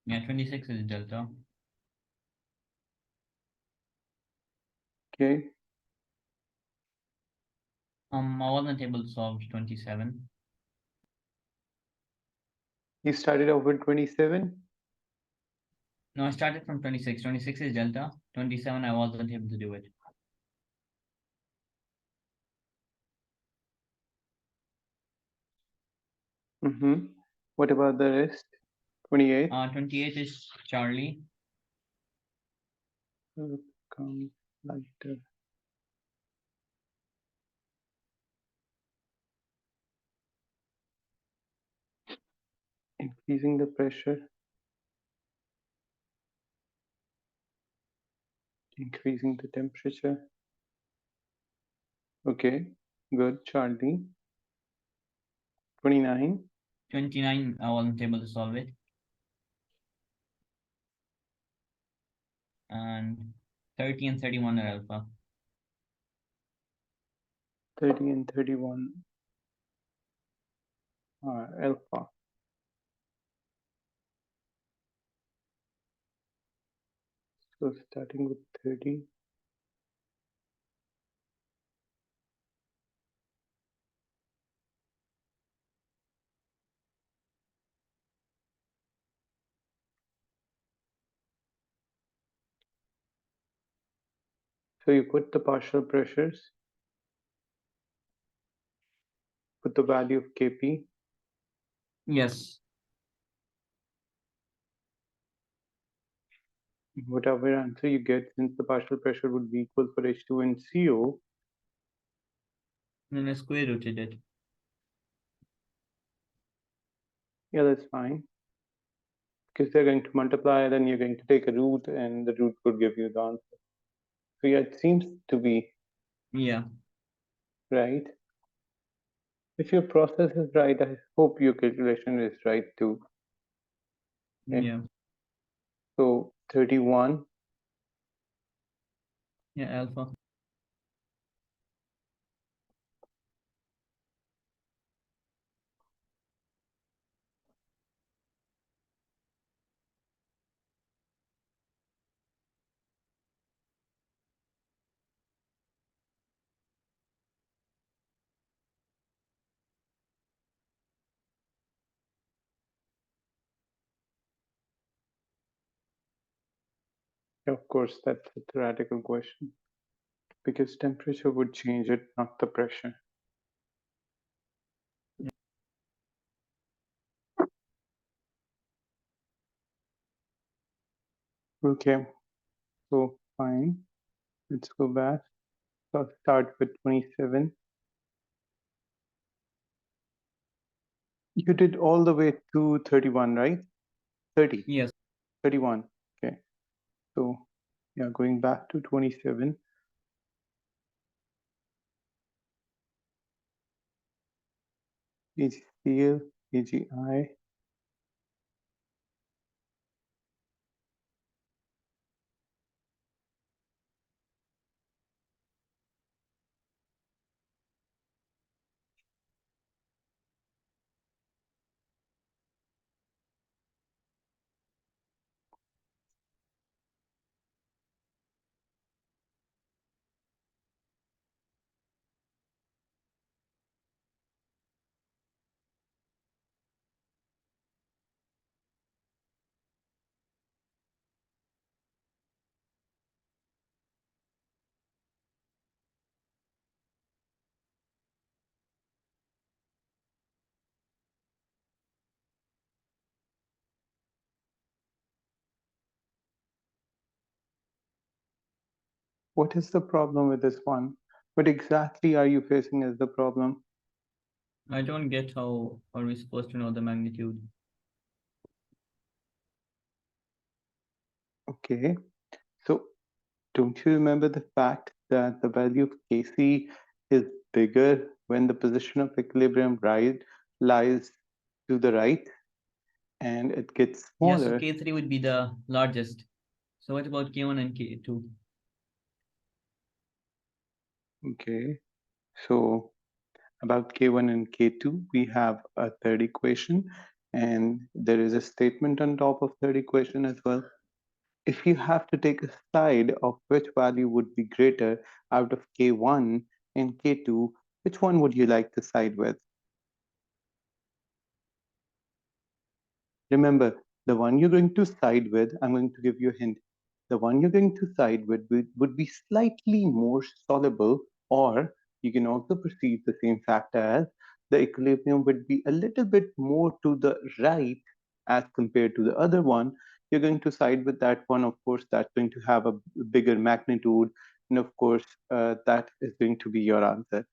Yeah, 26 is delta. Okay. I wasn't able to solve 27. You started off with 27? No, I started from 26. 26 is delta. 27, I wasn't able to do it. Mm-hmm. What about the rest? 28? 28 is Charlie. Come lighter. Increasing the pressure. Increasing the temperature. Okay, good. Charlie. 29. 29, I wasn't able to solve it. And 30 and 31 are alpha. 30 and 31 are alpha. So starting with 30. So you put the partial pressures, put the value of Kp. Yes. Whatever answer you get, since the partial pressure would be equal for H2 and CO. And then I square rooted it. Yeah, that's fine. Because they're going to multiply, then you're going to take a root, and the root could give you the answer. So yeah, it seems to be Yeah. right. If your process is right, I hope your calculation is right too. Okay. Yeah. So 31. Yeah, alpha. Of course, that's a theoretical question because temperature would change it, not the pressure. Okay, so fine. Let's go back. So I'll start with 27. You did all the way to 31, right? 30. Yes. 31. Okay. So yeah, going back to 27. HCl, AgI. What is the problem with this one? What exactly are you facing as the problem? I don't get how are we supposed to know the magnitude. Okay. So don't you remember the fact that the value of Kc is bigger when the position of equilibrium lies to the right, and it gets Yeah, so smaller? K3 would be the largest. So what about K1 and K2? Okay. So about K1 and K2, we have a third equation, and there is a statement on top of third equation as well. If you have to take a side of which value would be greater out of k1 and k2, which one would you like to side with? Remember, the one you're going to side with, I'm going to give you a hint. The one you're going to side with would be slightly more soluble, or you can also perceive the same fact as the equilibrium would be a little bit more to the right as compared to the other one. You're going to side with that one, of course, that's going to have a bigger magnitude, and of course, that is going to be your answer.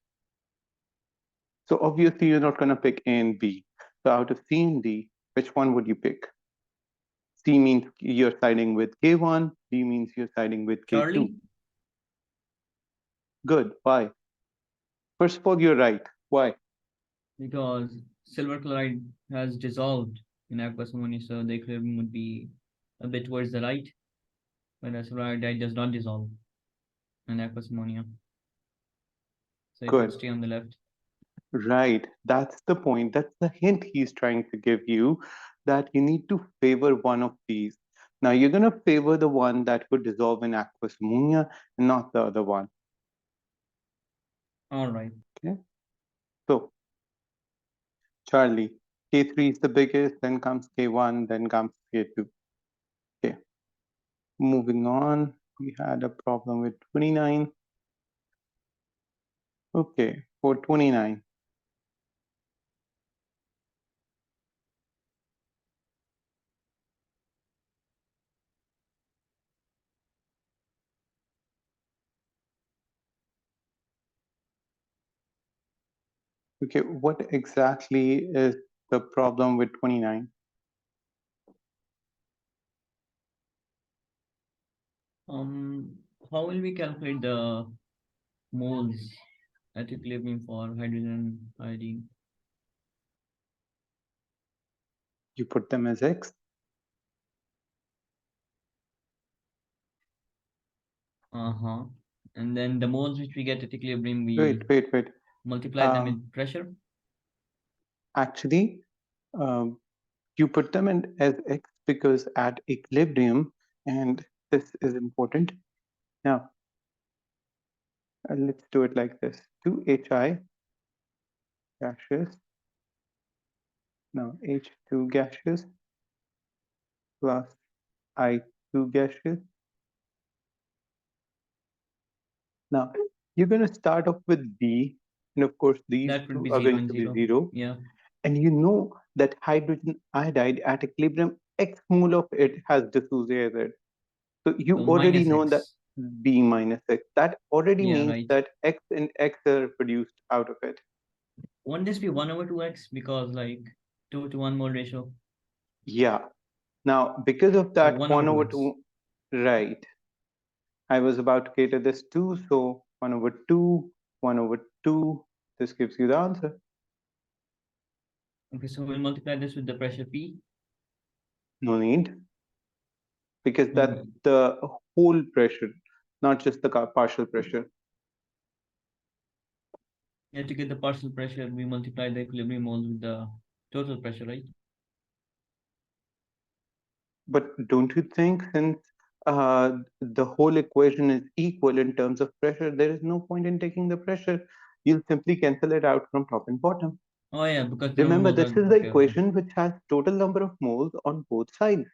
So obviously, you're not going to pick A and B. So out of C and D, which one would you pick? C means you're siding with K1, D means you're siding with K2. Charlie, Good. Why? First of all, you're right. Why? because silver chloride has dissolved in aqueous ammonia, so the equilibrium would be a bit towards the right, whereas silver iodide does not dissolve in aqueous ammonia, so it would Good. stay on the left. Right. That's the point. That's the hint he's trying to give you, that you need to favor one of these. Now, you're going to favor the one that would dissolve in aqueous ammonia and not the other one. All right. Okay. So, Charlie, K3 is the biggest, then comes K1, then comes K2. Okay. Moving on, we had a problem with 29. Okay, for 29. Okay, what exactly is the problem with 29? Um, how will we calculate the moles at equilibrium for hydrogen and iodine? You put them as X? Uh-huh. And then the moles which we get at equilibrium, Wait, we wait, wait. multiply them with pressure. Actually, you put them in as X because at equilibrium, and this is important. Now, let's do it like this. 2HI gaseous, now H2 gaseous plus I2 gaseous. Now, you're going to start off with B, and of course, these That would two be are 0 going and to be 0. 0. Yeah. And you know that hydrogen iodide at equilibrium, X mole of it has dissociated. So you So already minus know that X. B minus X. That already Yeah, means right. that X and X are produced out of it. Won't this be 1 over 2x? Because like 2 to 1 mole ratio. Yeah. Now, because of So that 1 over 1 over 2x. 2, right. I was about to cater this 2, so 1 over 2, 1 over 2. This gives you the answer. Okay, so we'll multiply this with the pressure P. No need, because that's Okay. the whole pressure, not just the partial pressure. Yeah, to get the partial pressure, we multiply the equilibrium moles with the total pressure, right? But don't you think, since the whole equation is equal in terms of pressure, there is no point in taking the pressure. You'll simply cancel it out from top and bottom. Oh yeah, because the number of Remember, moles this are is the okay, okay. equation which has total number of moles on both sides.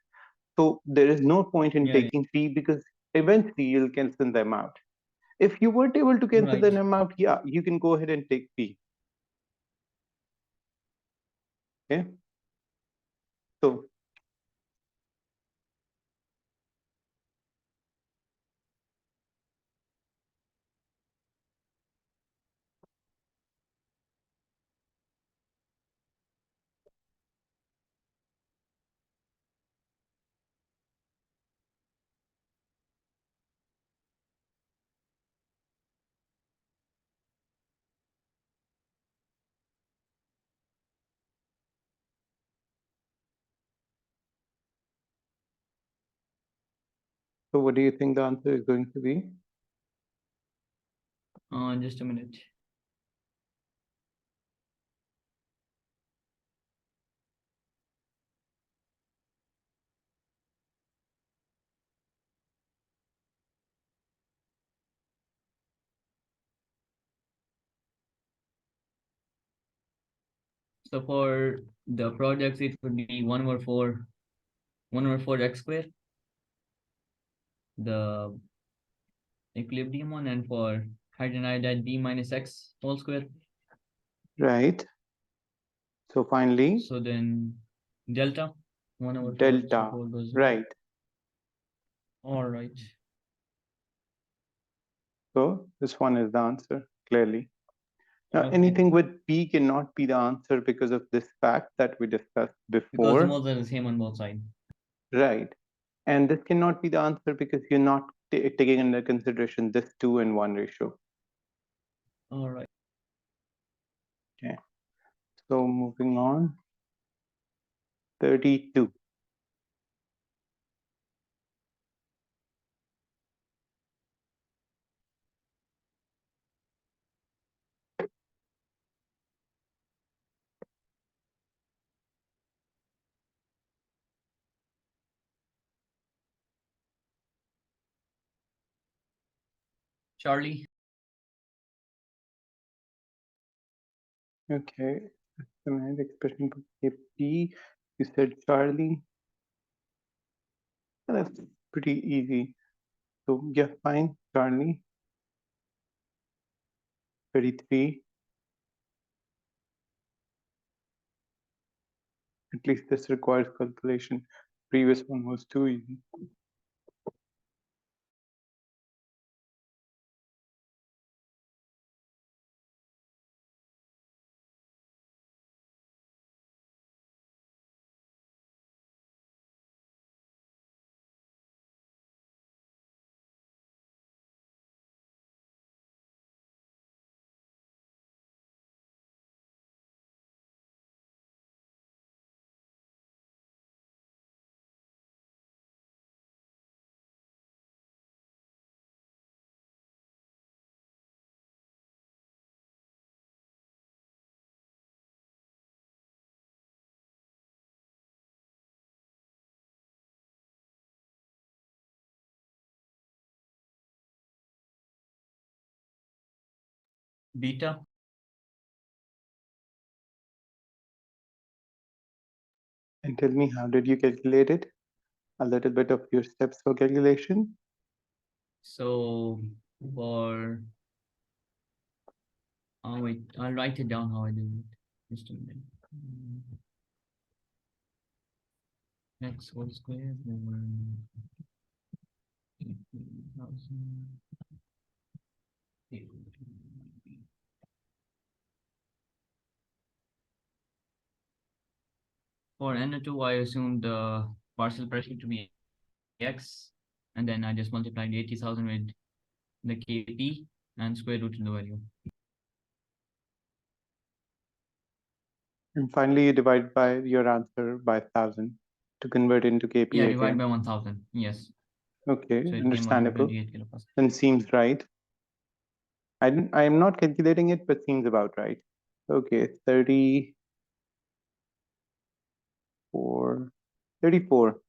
So there is no point in Yeah, taking P because eventually you'll cancel them out. If you weren't able to cancel right. them out, yeah, you can go ahead and take P. Okay. So so what do you think the answer is going to be? Just a minute. So for the products, it would be 1/4 x square, the equilibrium one, and for hydrogen iodide B minus x whole square. Right. So finally, So then delta 1/4. delta. Right. All right. So this one is the answer, clearly. Now, Okay. anything with P cannot be the answer because of this fact that we discussed Because the before. moles are the same on both sides. Right. And this cannot be the answer because you're not taking into consideration this 2-in-1 ratio. All right. Okay. So moving on. 32. Charlie. Okay. The main expression for KP. You said Charlie. That's pretty easy. So yeah, fine. Charlie. 33. At least this requires calculation. Previous one was too easy. Beta. And tell me, how did you calculate it? A little bit of your steps for calculation. So for wait, I'll write it down how I do it. Just a minute. X whole square over 18,000. For NO2, I assumed the partial pressure to be X, and then I just multiplied 80,000 with the Kp and square root in the value. And finally, you divide by your answer by 1,000 to convert into KP Yeah, again. divide by 1,000. Yes. Okay, So it came out to understandable. 28 kilopascal. Then seems right. I am not calculating it, but seems about right. Okay, 34. 34.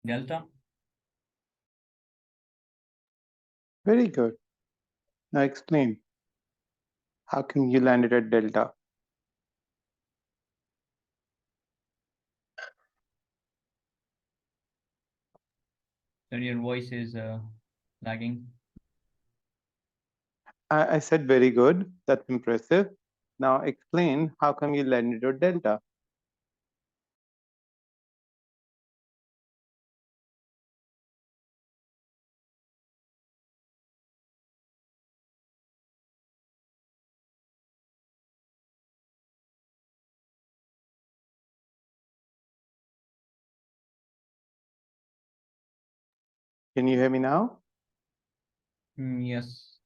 delta. Very good. Now explain. How come you landed at delta? So your voice is lagging. I said very good. That's impressive. Now explain how come you landed at delta? Can you hear me now? Yes.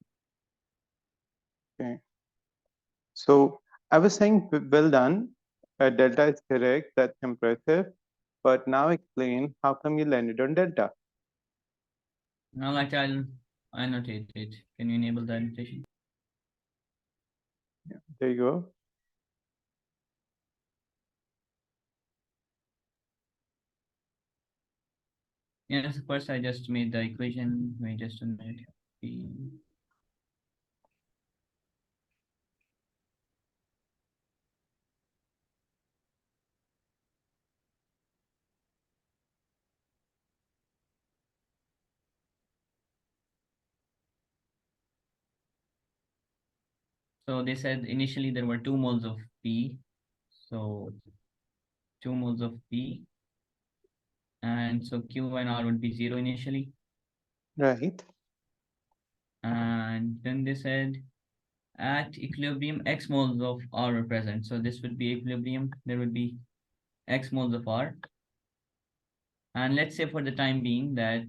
Okay. So I was saying well done. Delta is correct. That's impressive. But now explain how come you landed on delta? Now, like I'll annotate it. Can you enable the annotation? Yeah, there you go. Yes, first I just made the equation. Wait just a minute. P So they said initially there were 2 moles of P. So 2 moles of P. And so Q and R would be 0 initially. Right. And then they said at equilibrium, X moles of R are present. So this would be equilibrium. There would be X moles of R. And let's say for the time being that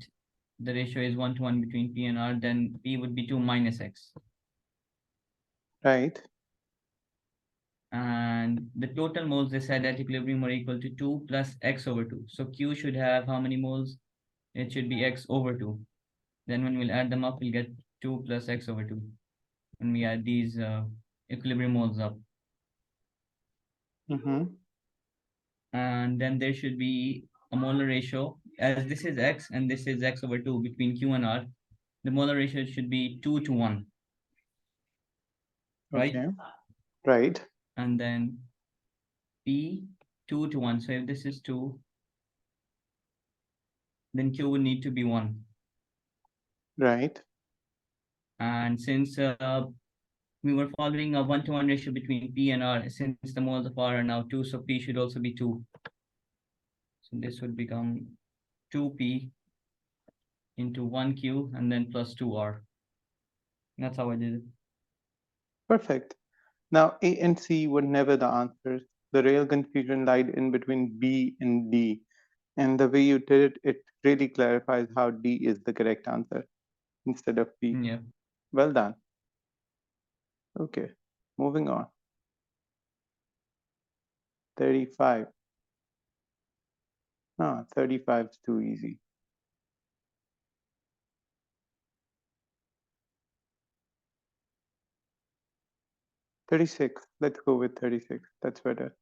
the ratio is 1 to 1 between P and R, then P would be 2 minus X. Right. And the total moles they said at equilibrium are equal to 2 plus X over 2. So Q should have how many moles? It should be X over 2. Then when we'll add them up, we'll get 2 plus X over 2. When we add these equilibrium moles up. Mm-hmm. And then there should be a molar ratio, as this is X and this is X over 2 between Q and R. The molar ratio should be 2 to 1, right? Okay. Right. And then P 2 to 1. So if this is 2, then Q would need to be 1. Right. And since we were following a 1 to 1 ratio between P and R, since the moles of R are now 2, so P should also be 2. So this would become 2P into 1Q and then plus 2R. That's how I did it. Perfect. Now A and C were never the answers. The real confusion lied in between B and D. And the way you did it, it really clarifies how D is the correct answer instead of B. Yeah. Well done. Okay, moving on. 35. Ah, 35 is too easy. 36. Let's go with 36. That's better.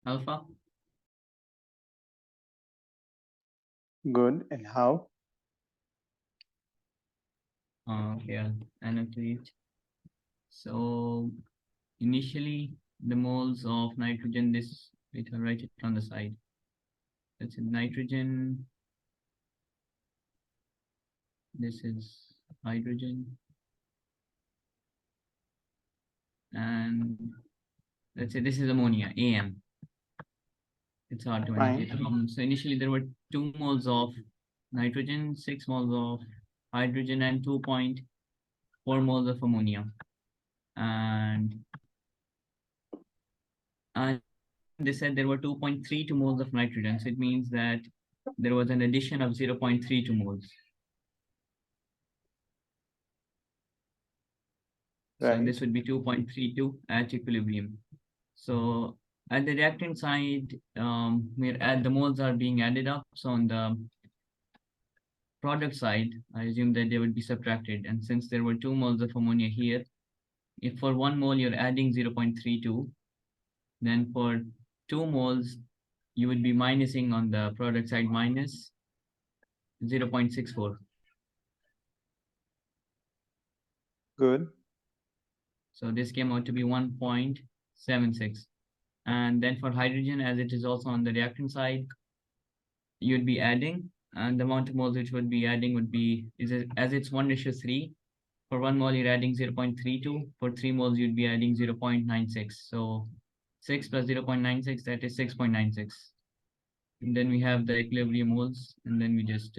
alpha. Good. And how? Okay, I'll annotate. So initially the moles of nitrogen, this, wait, I'll write it on the side. That's it, nitrogen. This is hydrogen. And let's say this is ammonia, AM. It's hard to Fine. annotate. So initially there were 2 moles of nitrogen, 6 moles of hydrogen, and 2.4 moles of ammonia. And they said there were 2.32 moles of nitrogen. So it means that there was an addition of 0.32 moles. So Right. this would be 2.32 at equilibrium. So at the reactant side, the moles are being added up. So on the product side, I assume that they would be subtracted. And since there were 2 moles of ammonia here, if for 1 mole you're adding 0.32, then for 2 moles, you would be minusing on the product side minus 0.64. Good. So this came out to be 1.76. And then for hydrogen, as it is also on the reactant side, you'd be adding, and the amount of moles which would be adding would be, as it's 1:3, for 1 mole you're adding 0.32, for 3 moles you'd be adding 0.96. So 6 plus 0.96, that is 6.96. And then we have the equilibrium moles, and then we just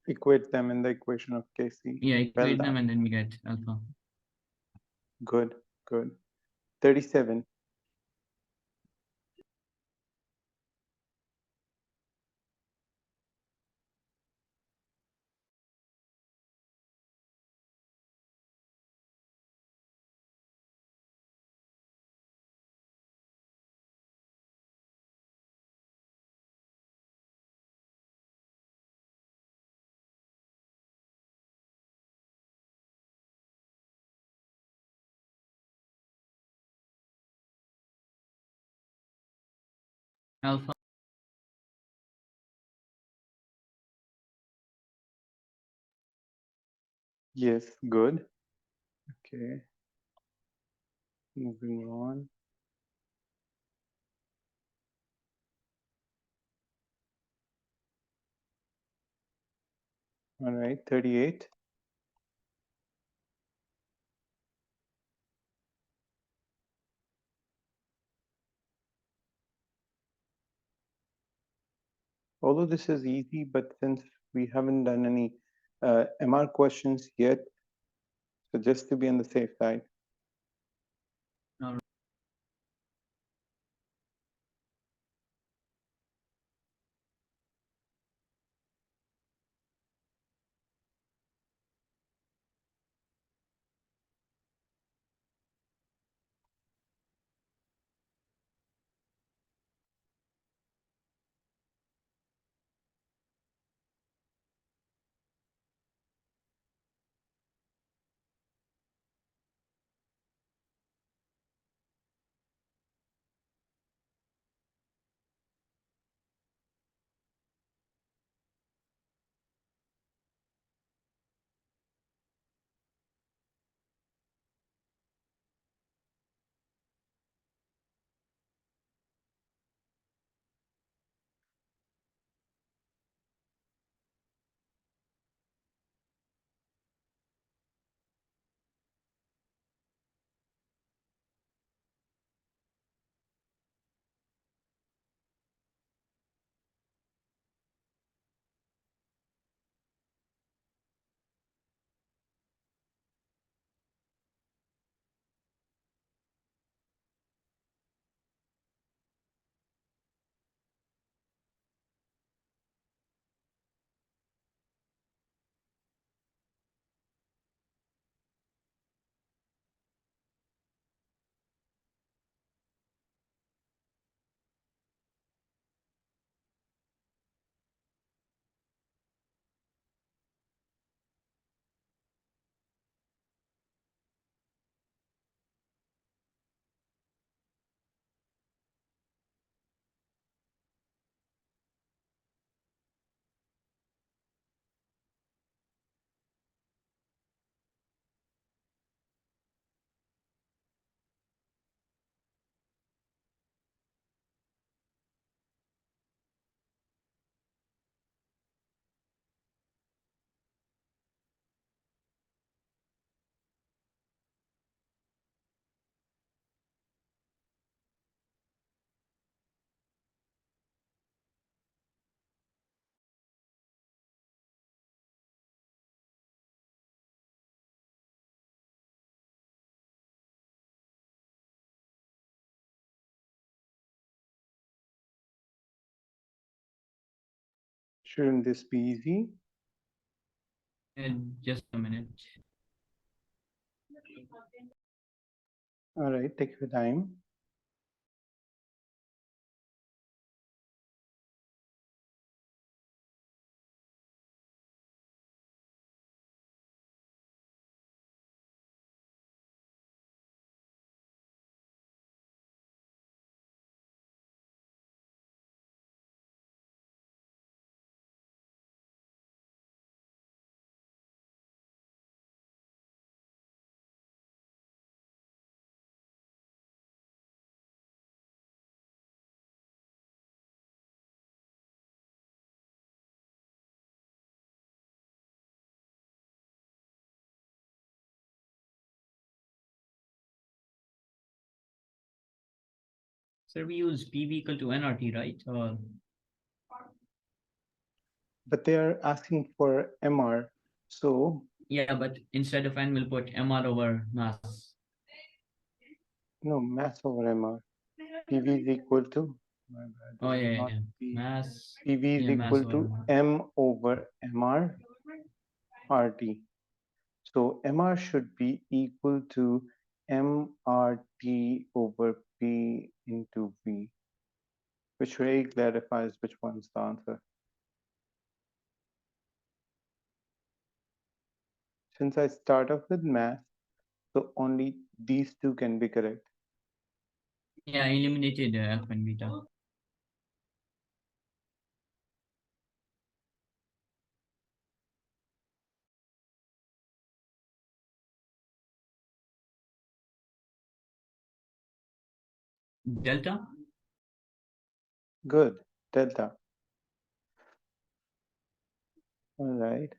Equate them in the equation of Kc. yeah, Well equate them, done. and then we get alpha. Good. Good. 37. Alpha. Yes. Good. Okay. Moving on. All right. 38. Although this is easy, but since we haven't done any MR questions yet, so just to be on the safe side. All right. Shouldn't this be easy? And just a minute. All right, take your time. So we use PV equal to nRT, right? Or But they are asking for MR. So yeah, but instead of n, we'll put mr over mass. no, mass over MR. PV is equal to, Oh yeah, not yeah. P. Mass. PV is Yeah, mass equal over to MR. M over MR RT. So MR should be equal to MRT over P into V, which really clarifies which one's the answer. Since I start off with mass, so only these two can be correct. Yeah, I eliminated alpha and beta. Delta? Good, delta. All right.